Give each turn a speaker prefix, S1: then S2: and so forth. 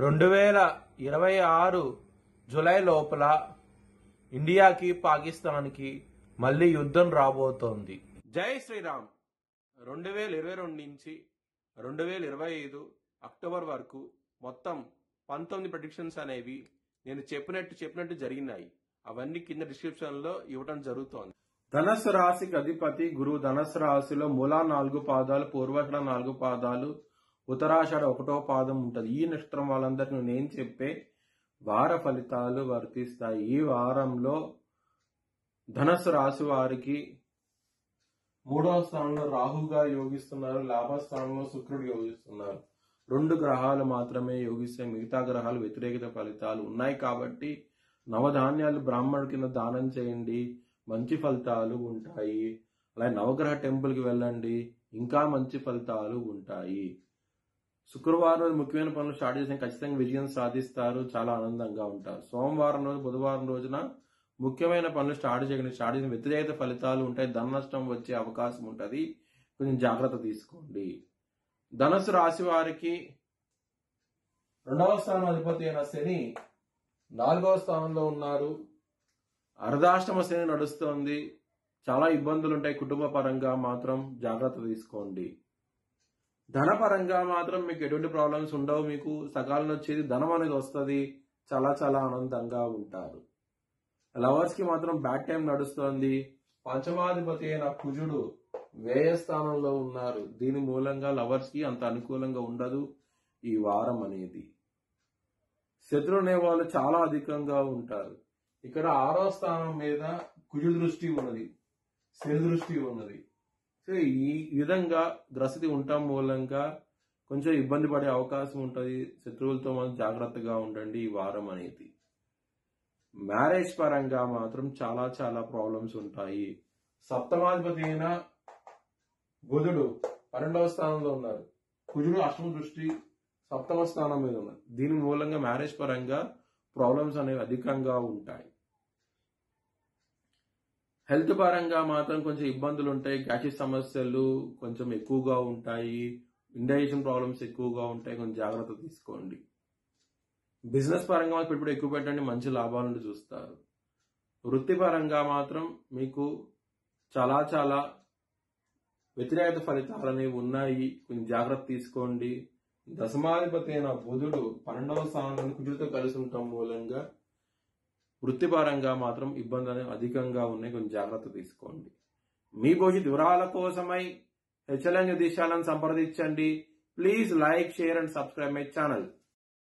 S1: 2026 July లోపల ఇండియాకి పాకిస్తాన్కి మళ్ళీ యుద్ధం రాబోతోంది. జై శ్రీరామ్. 2022 నుంచి 2025 అక్టోబర్ వరకు మొత్తం 19 ప్రెడిక్షన్స్ అనేవి నేను చెప్పినట్టు జరిగినాయి. అవన్నీ కింద డిస్క్రిప్షన్ లో ఇవ్వడం జరుగుతోంది. ధనస్సు రాశికి అధిపతి గురువు. ధనస్సు రాశిలో మూలా 4 పాదాలు, పూర్వాషాఢ 4 పాదాలు, ఉత్తరాషాఢ 1వ పాదం ఉంటది. ఈ నక్షత్రం వాళ్ళందరికీ నేను చెప్పే వార ఫలితాలు వర్తిస్తాయి. ఈ వారంలో ధనస్సు రాశి వారికి 3వ స్థానంలో రాహు గారు యోగిస్తున్నారు, లాభస్థానంలో శుక్రుడు యోగిస్తున్నారు. 2 గ్రహాలు మాత్రమే యోగిస్తాయి, మిగతా గ్రహాలు వ్యతిరేకత ఫలితాలు ఉన్నాయి. కాబట్టి నవధాన్యాలు బ్రాహ్మణుడి కింద దానం చేయండి, మంచి ఫలితాలు ఉంటాయి. అలాగే నవగ్రహ టెంపుల్ కి వెళ్ళండి, ఇంకా మంచి ఫలితాలు ఉంటాయి. శుక్రవారం రోజు ముఖ్యమైన పనులు స్టార్ట్ చేసిన ఖచ్చితంగా విజయం సాధిస్తారు, చాలా ఆనందంగా ఉంటారు. సోమవారం రోజు, బుధవారం రోజున ముఖ్యమైన పనులు స్టార్ట్ చేసిన వ్యతిరేక ఫలితాలు ఉంటాయి, ధన నష్టం వచ్చే అవకాశం ఉంటుంది. కొంచెం జాగ్రత్త తీసుకోండి. ధనుసు రాశి వారికి 2వ స్థానం అధిపతి అయిన శని 4వ స్థానంలో ఉన్నారు. అర్ధాష్టమ శని నడుస్తోంది. చాలా ఇబ్బందులు ఉంటాయి. కుటుంబ పరంగా మాత్రం జాగ్రత్త తీసుకోండి. ధన పరంగా మాత్రం మీకు ఎటువంటి ప్రాబ్లమ్స్ ఉండవు. మీకు సకాలంలో వచ్చేది ధనం అనేది వస్తుంది, చాలా చాలా ఆనందంగా ఉంటారు. లవర్స్ కి మాత్రం బ్యాడ్ టైం నడుస్తోంది. పంచమాధిపతి అయిన కుజుడు వ్యయ స్థానంలో ఉన్నారు. దీని మూలంగా లవర్స్ కి అంత అనుకూలంగా ఉండదు ఈ వారం అనేది. శత్రువు అనే వాళ్ళు చాలా అధికంగా ఉంటారు. ఇక్కడ 6వ స్థానం మీద కుజు దృష్టి ఉన్నది, శని దృష్టి ఉన్నది. సో ఈ విధంగా గ్రసితి ఉండటం మూలంగా కొంచెం ఇబ్బంది పడే అవకాశం ఉంటుంది. శత్రువులతో మనం జాగ్రత్తగా ఉండండి ఈ వారం అనేది. మ్యారేజ్ పరంగా మాత్రం చాలా చాలా ప్రాబ్లమ్స్ ఉంటాయి. సప్తమాధిపతి అయిన బుధుడు 12వ స్థానంలో ఉన్నారు. కుజుడు అష్టమ దృష్టి 7వ స్థానం మీద ఉన్నారు. దీని మూలంగా మ్యారేజ్ పరంగా ప్రాబ్లమ్స్ అనేవి అధికంగా ఉంటాయి. హెల్త్ పరంగా మాత్రం కొంచెం ఇబ్బందులు ఉంటాయి. గ్యాస్ట్రిక్ సమస్యలు కొంచెం ఎక్కువగా ఉంటాయి, ఇండైజెషన్ ప్రాబ్లమ్స్ ఎక్కువగా ఉంటాయి. కొంచెం జాగ్రత్త తీసుకోండి. బిజినెస్ పరంగా పెట్టుబడి ఎక్కువ పెట్టండి, మంచి లాభాలను చూస్తారు. వృత్తిపరంగా మాత్రం మీకు చాలా చాలా వ్యతిరేక ఫలితాలు అనేవి ఉన్నాయి, కొంచెం జాగ్రత్త తీసుకోండి. దశమాధిపతి అయిన బుధుడు 12వ స్థానంలో కుజుడితో కలిసి ఉండటం మూలంగా వృత్తిపరంగా మాత్రం ఇబ్బంది అనేవి అధికంగా ఉన్నాయి, కొంచెం జాగ్రత్త తీసుకోండి. మీ భవిష్యత్ వివరాల కోసమై హెచ్ఎల్ఎన్ దిశాలను సంప్రదించండి. Please like, share and subscribe my channel.